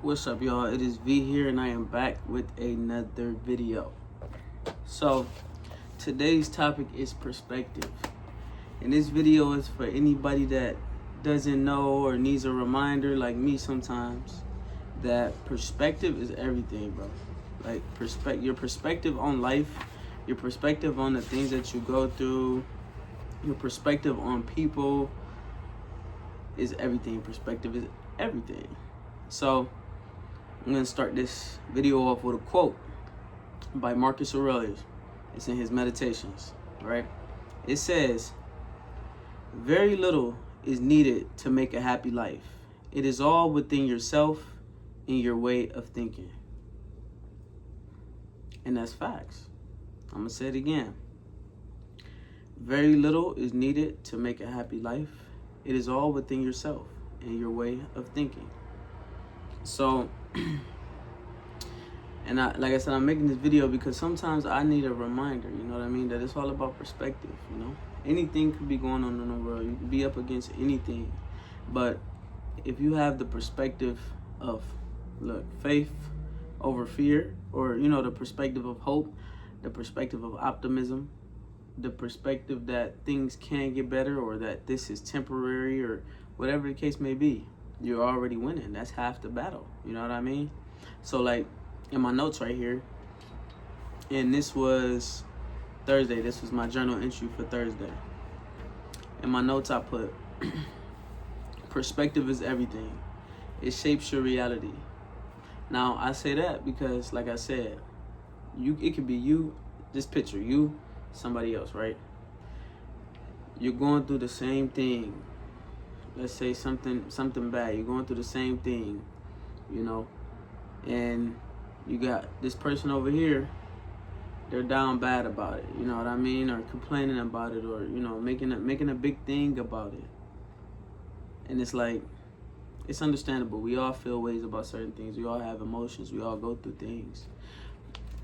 What's up, y'all? It is V here, and I am back with another video. So today's topic is perspective, and this video is for anybody that doesn't know or needs a reminder, like me sometimes, that perspective is everything, bro. Like your perspective on life, your perspective on the things that you go through, your perspective on people is everything. Perspective is everything. So I'm going to start this video off with a quote by Marcus Aurelius. It's in his Meditations, right? It says, "Very little is needed to make a happy life. It is all within yourself and your way of thinking." And that's facts. I'm going to say it again. Very little is needed to make a happy life. It is all within yourself and your way of thinking. So, and like I said, I'm making this video because sometimes I need a reminder, you know what I mean? That it's all about perspective, you know? Anything could be going on in the world. You could be up against anything. But if you have the perspective of, faith over fear, or, the perspective of hope, the perspective of optimism, the perspective that things can get better, or that this is temporary, or whatever the case may be, you're already winning. That's half the battle. You know what I mean? So, like, in my notes right here, and this was Thursday. This was my journal entry for Thursday. In my notes, I put, perspective is everything. It shapes your reality. Now, I say that because, like I said, it could be you. Just picture you, somebody else, right? You're going through the same thing. Let's say something bad. You're going through the same thing, and you got this person over here. They're down bad about it, you know what I mean, or complaining about it, or making a big thing about it. And it's like, it's understandable. We all feel ways about certain things. We all have emotions. We all go through things.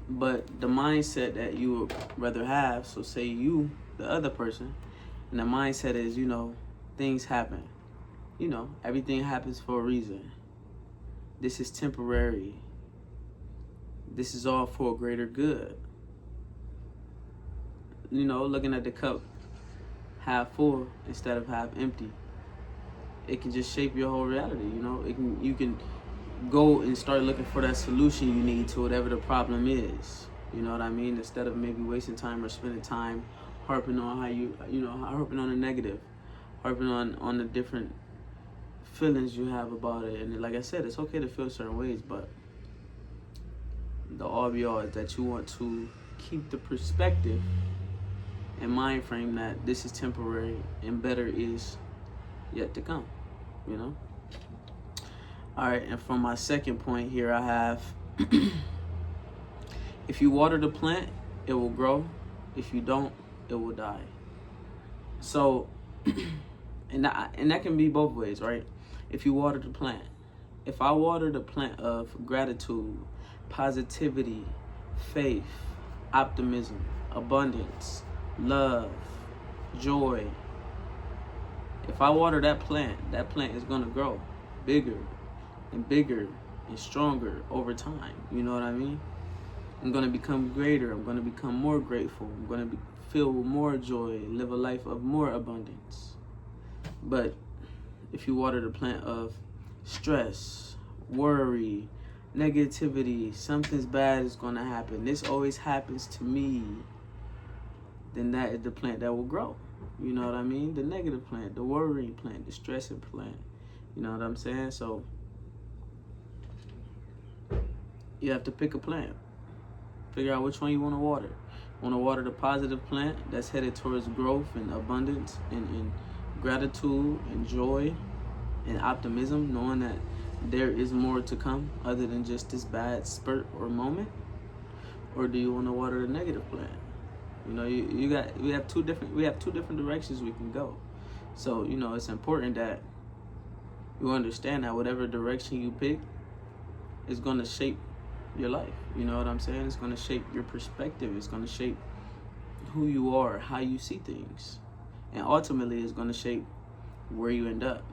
But the mindset that you would rather have, so say you, the other person, and the mindset is, things happen. Everything happens for a reason. This is temporary. This is all for a greater good. Looking at the cup half full instead of half empty. It can just shape your whole reality, You can go and start looking for that solution you need to whatever the problem is. You know what I mean? Instead of maybe wasting time or spending time harping on harping on the negative, harping on the different feelings you have about it. And like I said, it's okay to feel certain ways, but the all be all is that you want to keep the perspective and mind frame that this is temporary and better is yet to come, All right, and for my second point here, I have, if you water the plant, it will grow. If you don't, it will die. So, and that can be both ways, right? If you water the plant. If I water the plant of gratitude, positivity, faith, optimism, abundance, love, joy, if I water that plant is going to grow bigger and bigger and stronger over time. You know what I mean? I'm going to become greater. I'm going to become more grateful. I'm going to be filled with more joy, live a life of more abundance. But if you water the plant of stress, worry, negativity, something's bad is going to happen, this always happens to me, then that is the plant that will grow. You know what I mean? The negative plant, the worrying plant, the stressing plant. You know what I'm saying? So you have to pick a plant. Figure out which one you want to water. You want to water the positive plant that's headed towards growth and abundance and gratitude and joy and optimism, knowing that there is more to come other than just this bad spurt or moment? Or do you want to water the negative plant? We have two different directions we can go. So, it's important that you understand that whatever direction you pick is going to shape your life. You know what I'm saying? It's going to shape your perspective. It's going to shape who you are, how you see things. And ultimately, it's going to shape where you end up.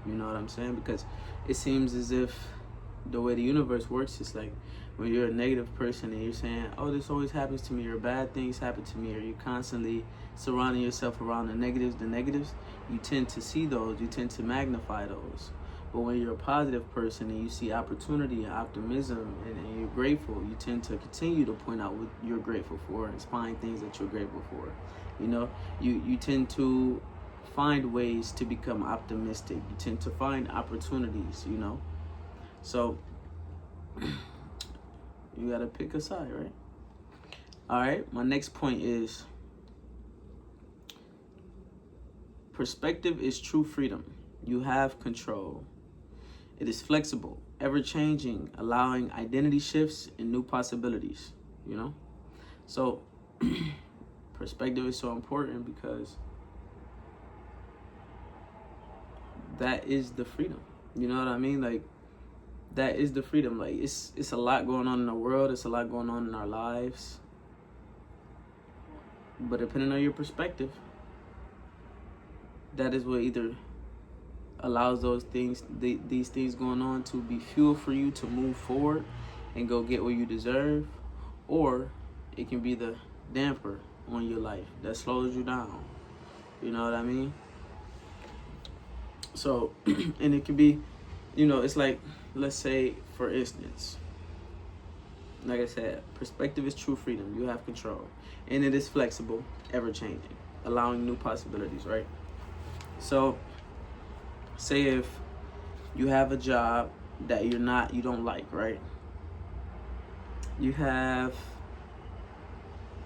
You know what I'm saying? Because it seems as if the way the universe works is like when you're a negative person and you're saying, oh, this always happens to me, or bad things happen to me, or you're constantly surrounding yourself around the negatives, you tend to see those, you tend to magnify those. But when you're a positive person and you see opportunity and optimism and you're grateful, you tend to continue to point out what you're grateful for and find things that you're grateful for. You know, you tend to find ways to become optimistic. You tend to find opportunities, you know. So you gotta pick a side, right? All right, my next point is perspective is true freedom. You have control. It is flexible, ever-changing, allowing identity shifts and new possibilities, you know? So perspective is so important because that is the freedom. You know what I mean? Like, that is the freedom. Like, it's a lot going on in the world. It's a lot going on in our lives. But depending on your perspective, that is what either allows those things, these things going on to be fuel for you to move forward and go get what you deserve, or it can be the damper on your life that slows you down. You know what I mean? So, and it can be, you know, it's like, let's say, for instance, like I said, perspective is true freedom. You have control. And it is flexible, ever-changing, allowing new possibilities, right? So, say if you have a job that you don't like, right? You have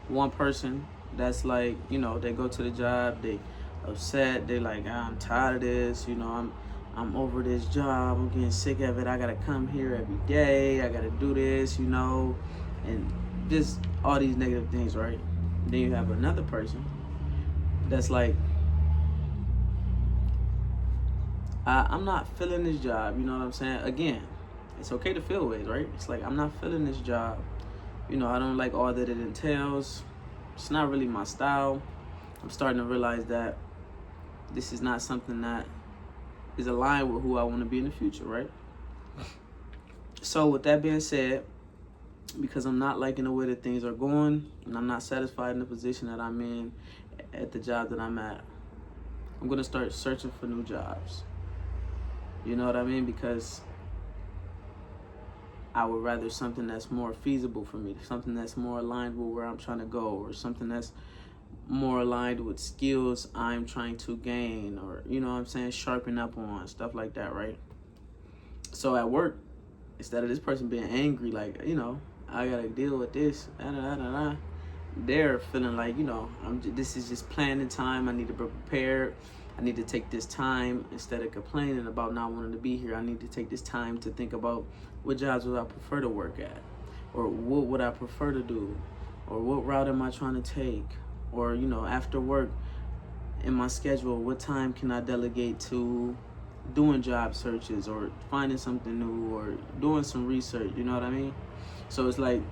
one person that's like, you know, they go to the job, they upset, they like, I'm tired of this, you know, I'm over this job, I'm getting sick of it, I gotta come here every day, I gotta do this, you know, and just all these negative things, right? Then you have another person that's like, I'm not feeling this job, you know what I'm saying? Again, it's okay to feel ways, right? It's like, I'm not feeling this job. You know, I don't like all that it entails. It's not really my style. I'm starting to realize that this is not something that is aligned with who I want to be in the future, right? So with that being said, because I'm not liking the way that things are going, and I'm not satisfied in the position that I'm in at the job that I'm at, I'm going to start searching for new jobs. You know what I mean? Because I would rather something that's more feasible for me, something that's more aligned with where I'm trying to go, or something that's more aligned with skills I'm trying to gain, or, you know what I'm saying, sharpen up on, stuff like that, right? So at work, instead of this person being angry, like, you know, I gotta deal with this, they're feeling like, you know, this is just planning time, I need to be prepared, I need to take this time. Instead of complaining about not wanting to be here, I need to take this time to think about what jobs would I prefer to work at, or what would I prefer to do, or what route am I trying to take, or, you know, after work in my schedule, what time can I delegate to doing job searches or finding something new or doing some research, you know what I mean? So it's like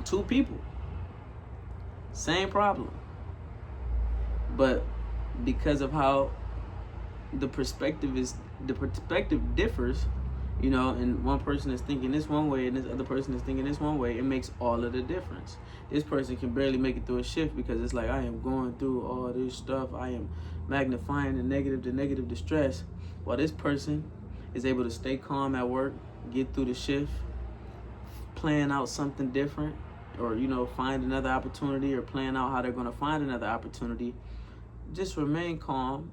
two people, same problem, but because of how the perspective differs, you know, and one person is thinking this one way and this other person is thinking this one way, it makes all of the difference. This person can barely make it through a shift because it's like, I am going through all this stuff, I am magnifying the negative, the stress, while this person is able to stay calm at work, get through the shift, plan out something different, or, you know, find another opportunity, or plan out how they're going to find another opportunity. Just remain calm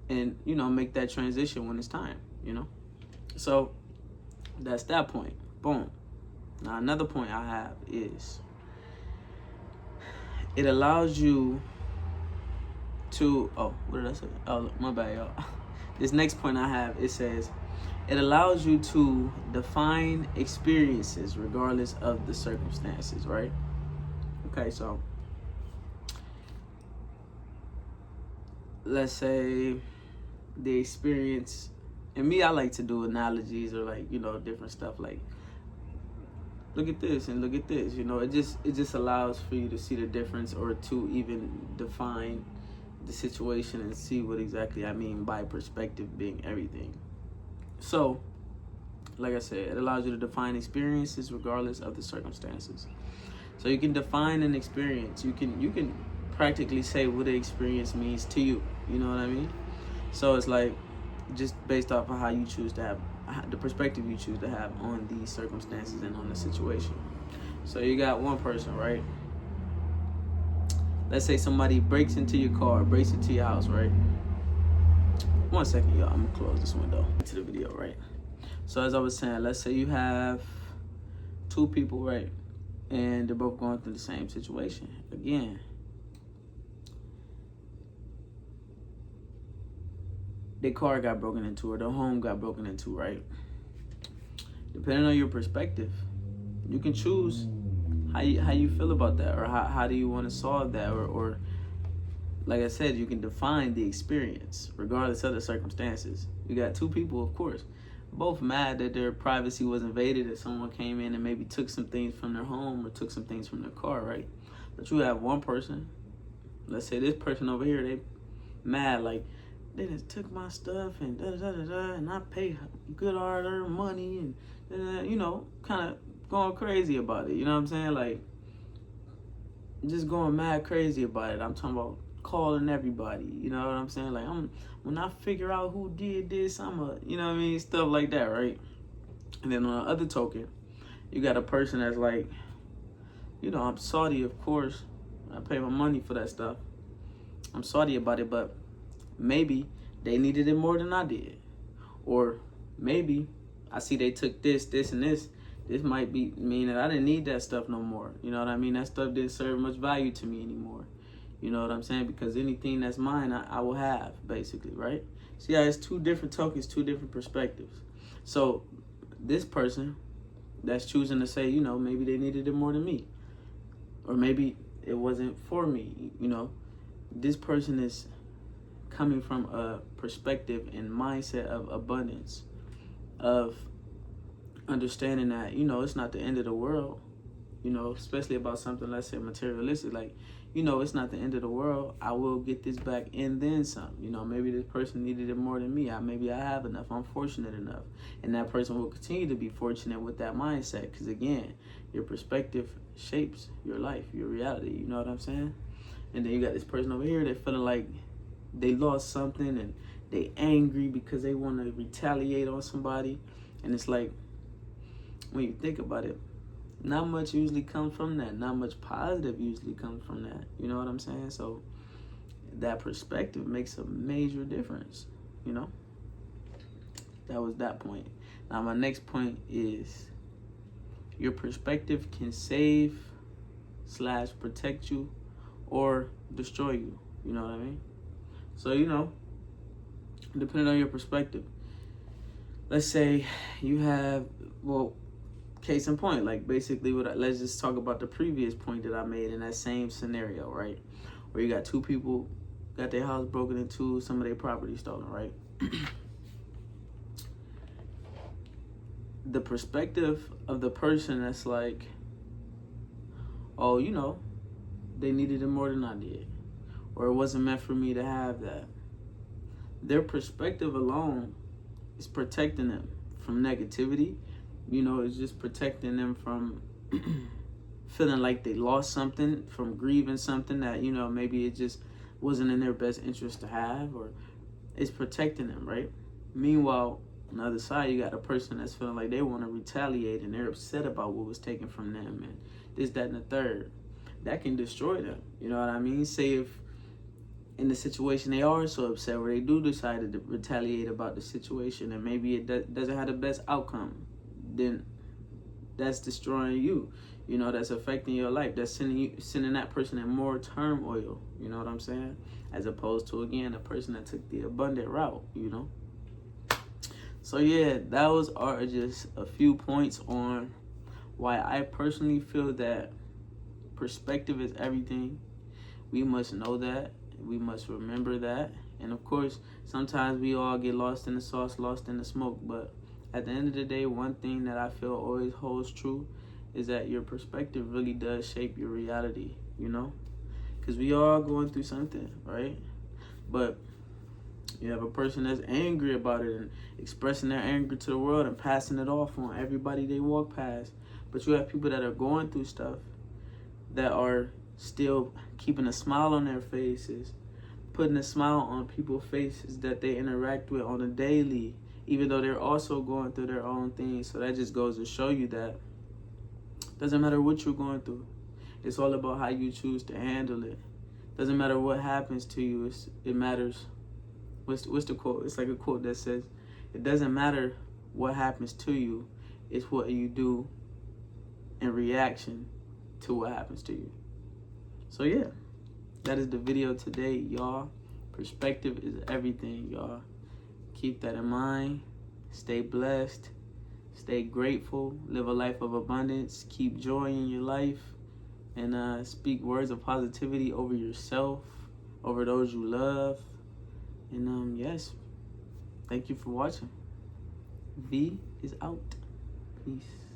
and, you know, make that transition when it's time, you know? So that's that point. Boom. Now another point I have is it allows you to, what did I say? Oh, my bad, y'all. This next point I have, it says, it allows you to define experiences regardless of the circumstances, right? Okay, so let's say the experience, and me, I like to do analogies or, like, you know, different stuff, like, look at this and look at this, you know, it just allows for you to see the difference, or to even define the situation and see what exactly I mean by perspective being everything. So like I said, it allows you to define experiences regardless of the circumstances. So you can define an experience. You can practically say what the experience means to you. You know what I mean? So it's like just based off of how you choose to have the perspective you choose to have on these circumstances and on the situation. So you got one person, right? Let's say somebody breaks into your car, breaks into your house, right? 1 second, y'all. I'm gonna close this window to the video, right? So as I was saying, let's say you have two people, right? And they're both going through the same situation. Again, their car got broken into or their home got broken into, right? Depending on your perspective, you can choose how you feel about that, or how do you want to solve that, or like I said, you can define the experience regardless of the circumstances. You got two people, of course, both mad that their privacy was invaded, that someone came in and maybe took some things from their home or took some things from their car, right? But you have one person, let's say this person over here, they mad like, they just took my stuff and and I pay good hard-earned money and you know, kind of going crazy about it. You know what I'm saying? Like, just going mad crazy about it. I'm talking about calling everybody. You know what I'm saying? Like, when I figure out who did this, you know what I mean? Stuff like that, right? And then on the other token, you got a person that's like, you know, I'm salty, of course. I pay my money for that stuff. I'm salty about it, but maybe they needed it more than I did. Or maybe I see they took this, and this. This might mean that I didn't need that stuff no more. You know what I mean? That stuff didn't serve much value to me anymore. You know what I'm saying? Because anything that's mine, I will have, basically, right? See how it's two different tokens, two different perspectives. So this person that's choosing to say, you know, maybe they needed it more than me. Or maybe it wasn't for me, you know. This person is coming from a perspective and mindset of abundance, of understanding that, you know, it's not the end of the world, you know, especially about something, let's say, materialistic. Like, you know, it's not the end of the world. I will get this back and then some. You know, maybe this person needed it more than me. Maybe I have enough. I'm fortunate enough. And that person will continue to be fortunate with that mindset. Because, again, your perspective shapes your life, your reality. You know what I'm saying? And then you got this person over here, they're feeling like they lost something and they angry because they want to retaliate on somebody. And it's like, when you think about it, not much usually comes from that. Not much positive usually comes from that. You know what I'm saying? So that perspective makes a major difference, you know? That was that point. Now my next point is your perspective can save / protect you or destroy you. You know what I mean? So, you know, depending on your perspective, let's say you have, well, case in point, like basically let's just talk about the previous point that I made in that same scenario, right? Where you got two people, got their house broken into, some of their property stolen, right? The perspective of the person that's like, oh, you know, they needed it more than I did, or it wasn't meant for me to have that. Their perspective alone is protecting them from negativity. You know, it's just protecting them from feeling like they lost something, from grieving something that, you know, maybe it just wasn't in their best interest to have, or it's protecting them, right? Meanwhile, on the other side, you got a person that's feeling like they want to retaliate and they're upset about what was taken from them and this, that, and the third. That can destroy them. You know what I mean? Say if in the situation they are so upset where they do decide to retaliate about the situation and maybe it doesn't have the best outcome, then that's destroying you. You know, that's affecting your life. That's sending that person in more turmoil. You know what I'm saying? As opposed to, again, a person that took the abundant route, you know? So yeah, those are just a few points on why I personally feel that perspective is everything. We must know that. We must remember that. And of course, sometimes we all get lost in the sauce, lost in the smoke. But at the end of the day, one thing that I feel always holds true is that your perspective really does shape your reality, you know? Because we all going through something, right? But You have a person that's angry about it and expressing their anger to the world and passing it off on everybody they walk past. But you have people that are going through stuff that are still keeping a smile on their faces, putting a smile on people's faces that they interact with on a daily, even though they're also going through their own things. So that just goes to show you that doesn't matter what you're going through. It's all about how you choose to handle it. Doesn't matter what happens to you. It matters. What's the quote? It's like a quote that says, it doesn't matter what happens to you. It's what you do in reaction to what happens to you. So yeah, that is the video today, y'all. Perspective is everything, y'all. Keep that in mind. Stay blessed. Stay grateful. Live a life of abundance. Keep joy in your life. And speak words of positivity over yourself, over those you love. And yes, thank you for watching. V is out. Peace.